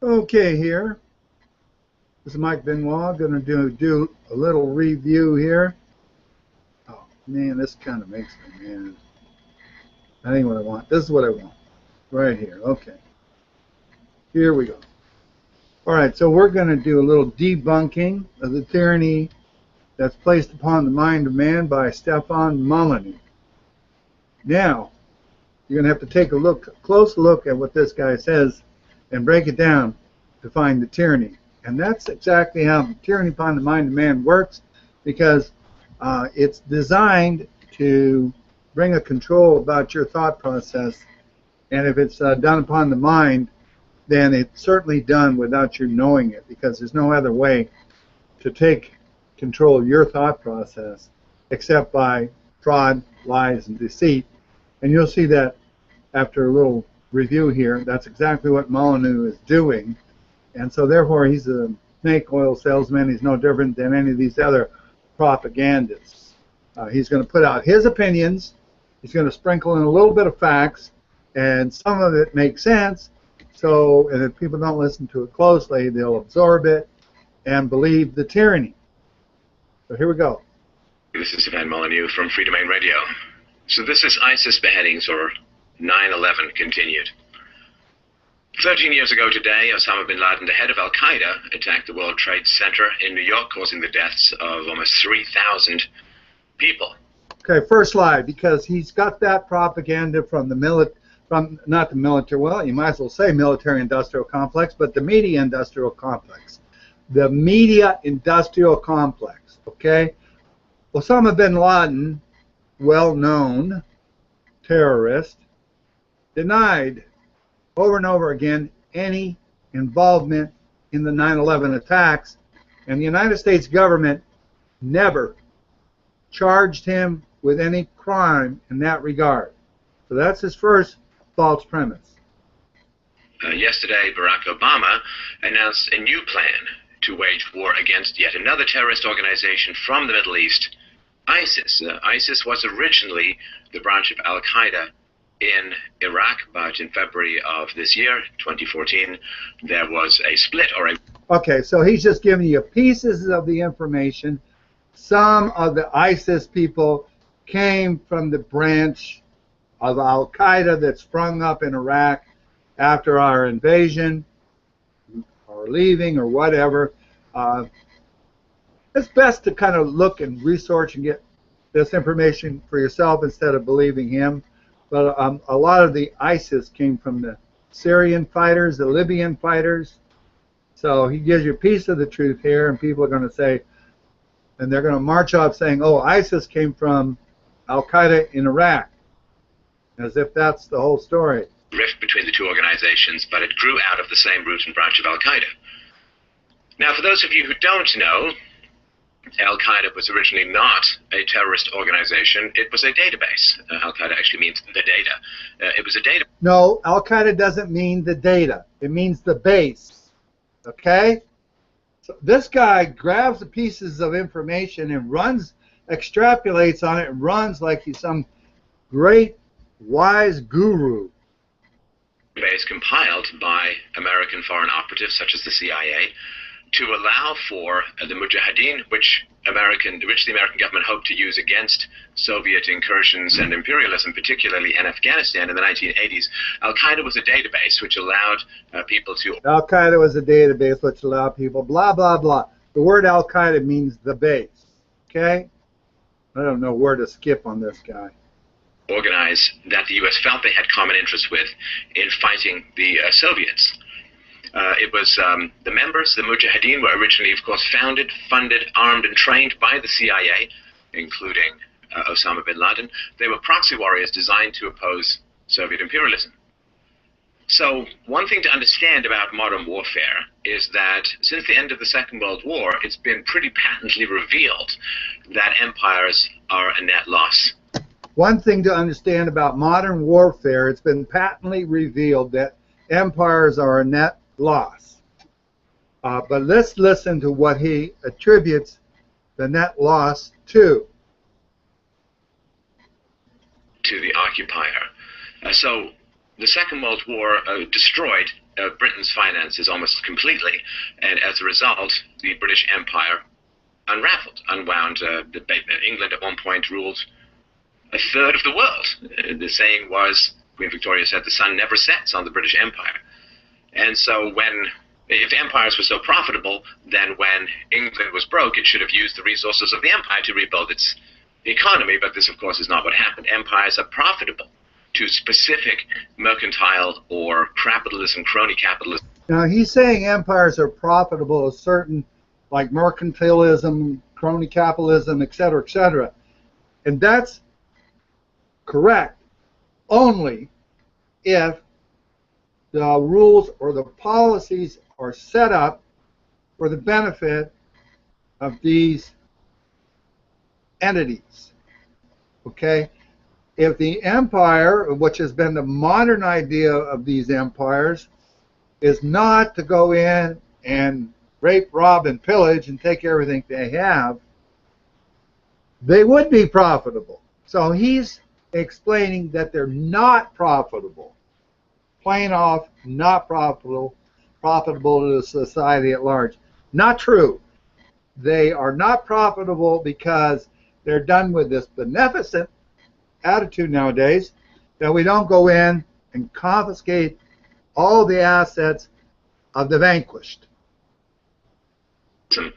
Okay, here. This is Mike Benoit. Going to do a little review here. Oh, man, this kind of makes me mad. That ain't what I want. This is what I want. Right here. Okay. Here we go. All right, so we're going to do a little debunking of the tyranny that's placed upon the mind of man by Stefan Molyneux. Now, you're going to have to take a close look at what this guy says and break it down to find the tyranny. And that's exactly how the tyranny upon the mind of man works, because it's designed to bring a control about your thought process. And if it's done upon the mind, then it's certainly done without you knowing it, because there's no other way to take control of your thought process except by fraud, lies, and deceit. And you'll see that after a little review here, that's exactly what Molyneux is doing. And so therefore he's a snake oil salesman. He's no different than any of these other propagandists. He's going to put out his opinions. He's going to sprinkle in a little bit of facts, and some of it makes sense. So, and if people don't listen to it closely, they'll absorb it and believe the tyranny. So here we go. This is Stefan Molyneux from Free Domain Radio. So this is ISIS beheadings, or 9/11 continued. 13 years ago today, Osama bin Laden, the head of al-Qaeda, attacked the World Trade Center in New York, causing the deaths of almost 3,000 people. Okay, first slide, because he's got that propaganda from the not the military, well, you might as well say military-industrial complex, but the media-industrial complex. The media-industrial complex, okay? Osama bin Laden, well-known terrorist, denied over and over again any involvement in the 9/11 attacks, and the United States government never charged him with any crime in that regard. So that's his first false premise. Yesterday, Barack Obama announced a new plan to wage war against yet another terrorist organization from the Middle East, ISIS. ISIS was originally the branch of al-Qaeda in Iraq, but in February of this year, 2014, there was a split or a... Okay, so he's just giving you pieces of the information. Some of the ISIS people came from the branch of al-Qaeda that sprung up in Iraq after our invasion, or leaving, or whatever. It's best to kind of look and research and get this information for yourself instead of believing him. But a lot of the ISIS came from the Syrian fighters, the Libyan fighters. So he gives you a piece of the truth here, and people are going to say, and they're going to march off saying, oh, ISIS came from al-Qaeda in Iraq, as if that's the whole story. Rift between the two organizations, but it grew out of the same root and branch of al-Qaeda. Now, for those of you who don't know, al-Qaeda was originally not a terrorist organization. It was a database. Al-Qaeda actually means the data. It was a data. No, al-Qaeda doesn't mean the data. It means the base. Okay? So this guy grabs the pieces of information and runs, extrapolates on it, and runs like he's some great, wise guru. Base compiled by American foreign operatives such as the CIA to allow for the Mujahideen, which the American government hoped to use against Soviet incursions and imperialism, particularly in Afghanistan in the 1980s. Al-Qaeda was a database which allowed people to... Al-Qaeda was a database which allowed people, blah, blah, blah. The word Al-Qaeda means the base, okay? I don't know where to skip on this guy. Organize that the U.S. felt they had common interests with in fighting the Soviets. It was the members, the Mujahideen, were originally, of course, founded, funded, armed, and trained by the CIA, including Osama bin Laden. They were proxy warriors designed to oppose Soviet imperialism. So one thing to understand about modern warfare is that since the end of the Second World War, it's been pretty patently revealed that empires are a net loss. One thing to understand about modern warfare, it's been patently revealed that empires are a net loss. But let's listen to what he attributes the net loss to. To the occupier. So the Second World War destroyed Britain's finances almost completely, and as a result, the British Empire unraveled, unwound. England at one point ruled a third of the world. The saying was, Queen Victoria said, the sun never sets on the British Empire. And so if empires were so profitable, then when England was broke, it should have used the resources of the empire to rebuild its economy, but this, of course, is not what happened. Empires are profitable to specific mercantile or capitalism, crony capitalism. Now, he's saying empires are profitable to certain, like mercantilism, crony capitalism, etc., etc. And that's correct only if the rules or the policies are set up for the benefit of these entities. Okay? If the empire, which has been the modern idea of these empires, is not to go in and rape, rob, and pillage and take everything they have, they would be profitable. So he's explaining that they're not profitable. Plain off, not profitable to the society at large. Not true. They are not profitable because they're done with this beneficent attitude nowadays that we don't go in and confiscate all the assets of the vanquished. Some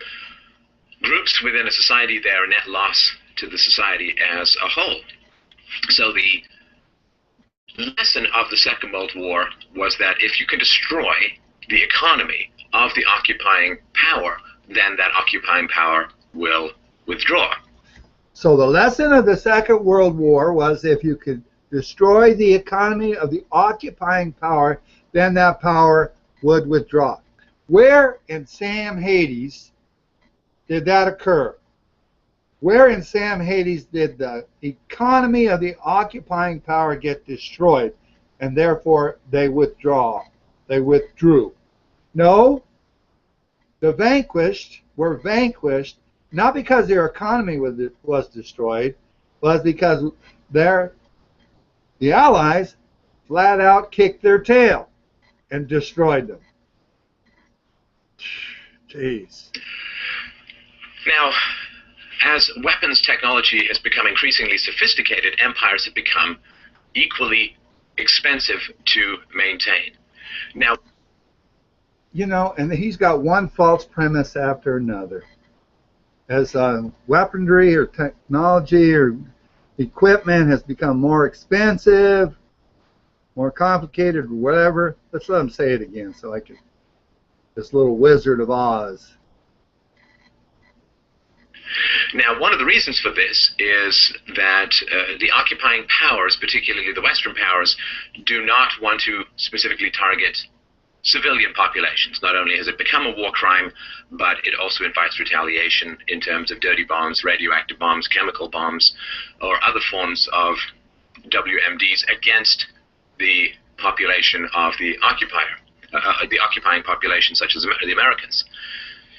groups within a society, they're a net loss to the society as a whole. So the lesson of the Second World War was that if you can destroy the economy of the occupying power, then that occupying power will withdraw. So the lesson of the Second World War was if you could destroy the economy of the occupying power, then that power would withdraw. Where in Sam Hades did that occur? Where in Sam Hades did the economy of the occupying power get destroyed, and therefore they withdraw? They withdrew. No, the vanquished were vanquished not because their economy was destroyed, but because the Allies flat out kicked their tail and destroyed them. Jeez. Now, as weapons technology has become increasingly sophisticated, empires have become equally expensive to maintain. Now, you know, and he's got one false premise after another. As weaponry or technology or equipment has become more expensive, more complicated, or whatever, let's let him say it again so I can. This little Wizard of Oz. Now, one of the reasons for this is that the occupying powers, particularly the Western powers, do not want to specifically target civilian populations. Not only has it become a war crime, but it also invites retaliation in terms of dirty bombs, radioactive bombs, chemical bombs, or other forms of WMDs against the population of the occupier, the occupying population, such as the Americans.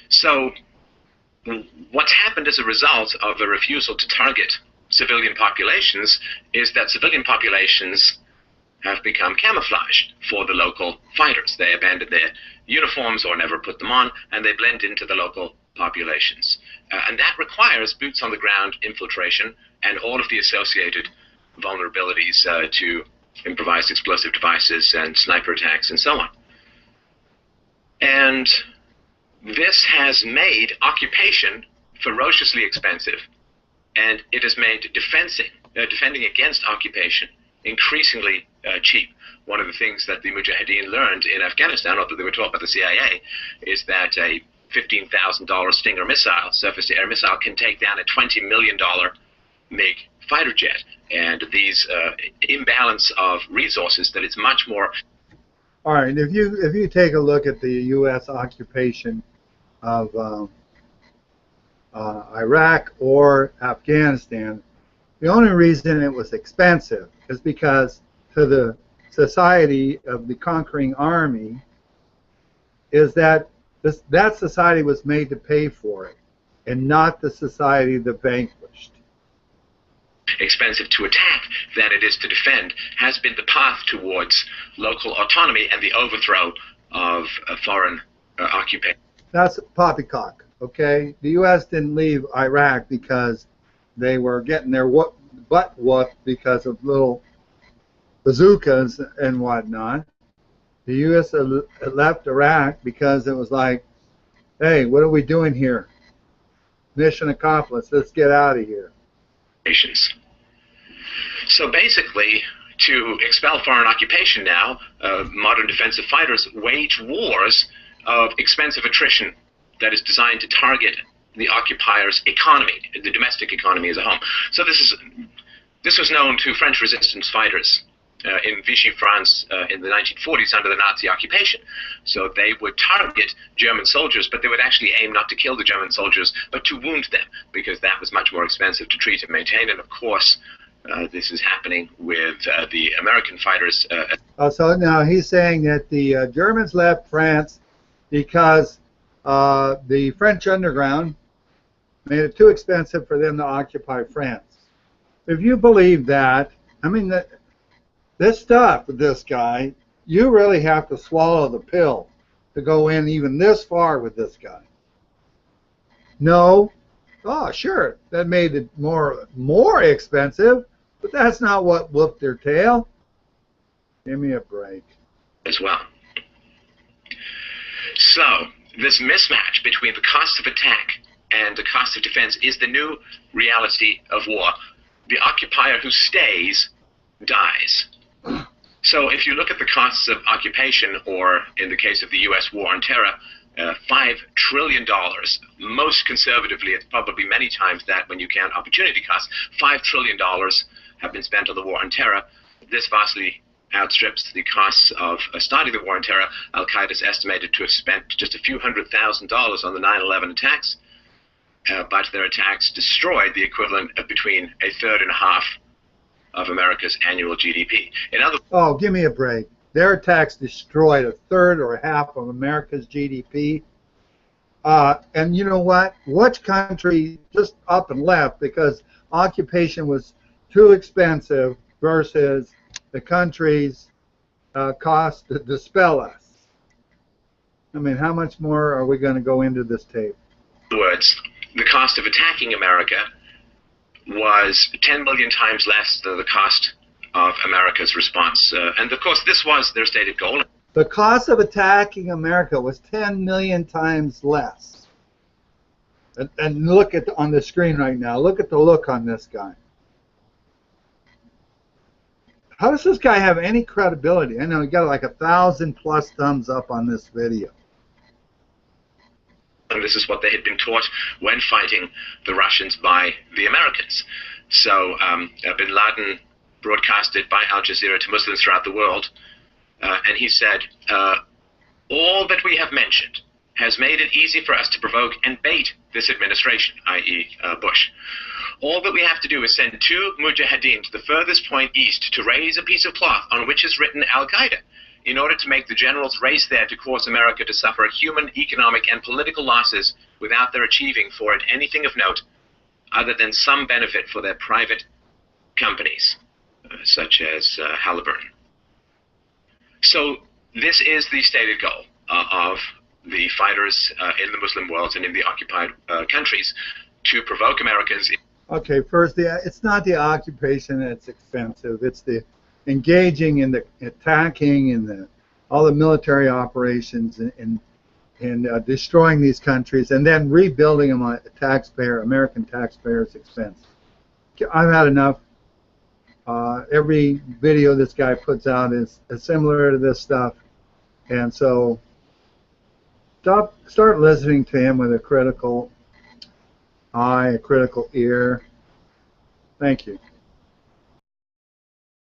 So what's happened as a result of a refusal to target civilian populations is that civilian populations have become camouflaged for the local fighters. They abandon their uniforms or never put them on, and they blend into the local populations. And that requires boots on the ground infiltration and all of the associated vulnerabilities to improvised explosive devices and sniper attacks and so on. And this has made occupation ferociously expensive, and it has made defending against occupation increasingly cheap. One of the things that the Mujahideen learned in Afghanistan, or that they were taught by the CIA, is that a $15,000 Stinger missile, surface-to-air missile, can take down a $20 million MiG fighter jet. And these imbalance of resources, that it's much more. All right, if you take a look at the U.S. occupation of Iraq or Afghanistan, the only reason it was expensive is because to the society of the conquering army is that that society was made to pay for it, and not the society of the vanquished. expensive to attack than it is to defend, has been the path towards local autonomy and the overthrow of foreign occupation. That's poppycock, okay? The U.S. didn't leave Iraq because they were getting their butt whooped because of little bazookas and whatnot. The U.S. left Iraq because it was like, hey, what are we doing here? Mission accomplished. Let's get out of here. So basically, to expel foreign occupation now, modern defensive fighters wage wars of expensive attrition that is designed to target the occupier's economy, the domestic economy as a whole. So this was known to French resistance fighters in Vichy France in the 1940s under the Nazi occupation. So they would target German soldiers, but they would actually aim not to kill the German soldiers, but to wound them, because that was much more expensive to treat and maintain. And of course, this is happening with the American fighters. So now he's saying that the Germans left France because the French underground made it too expensive for them to occupy France. If you believe that, I mean, this stuff with this guy, you really have to swallow the pill to go in even this far with this guy. No? Oh, sure, that made it more expensive, but that's not what whooped their tail. Give me a break. As well. So, this mismatch between the cost of attack and the cost of defense is the new reality of war. The occupier who stays dies. So if you look at the costs of occupation, or in the case of the U.S. war on terror, $5 trillion, most conservatively, it's probably many times that when you count opportunity costs, $5 trillion have been spent on the war on terror. This vastly outstrips the costs of starting the war on terror. Al-Qaeda is estimated to have spent just a few $100,000 on the 9/11 attacks, but their attacks destroyed the equivalent of between a third and a half of America's annual GDP. In other Oh, give me a break. Their attacks destroyed a third or a half of America's GDP. And you know what? Which country just up and left because occupation was too expensive versus the country's cost to dispel us? I mean, how much more are we going to go into this tape? In other words, the cost of attacking America was 10 million times less than the cost of America's response. And of course, this was their stated goal. The cost of attacking America was 10 million times less. And look at on the screen right now. Look at the look on this guy. How does this guy have any credibility? I know he got like 1,000+ thumbs up on this video. And this is what they had been taught when fighting the Russians by the Americans. So Bin Laden broadcasted by Al Jazeera to Muslims throughout the world, and he said, all that we have mentioned has made it easy for us to provoke and bait this administration, i.e. Bush. All that we have to do is send 2 mujahideen to the furthest point east to raise a piece of cloth on which is written al-Qaeda, in order to make the generals race there to cause America to suffer human, economic, and political losses without their achieving for it anything of note other than some benefit for their private companies, such as Halliburton. So this is the stated goal of the fighters in the Muslim world and in the occupied countries, to provoke Americans. Okay, first, it's not the occupation that's expensive. It's the engaging in the attacking and all the military operations and destroying these countries and then rebuilding them on American taxpayers' expense. I've had enough. Every video this guy puts out is similar to this stuff, and so start listening to him with a critical eye, a critical ear. Thank you.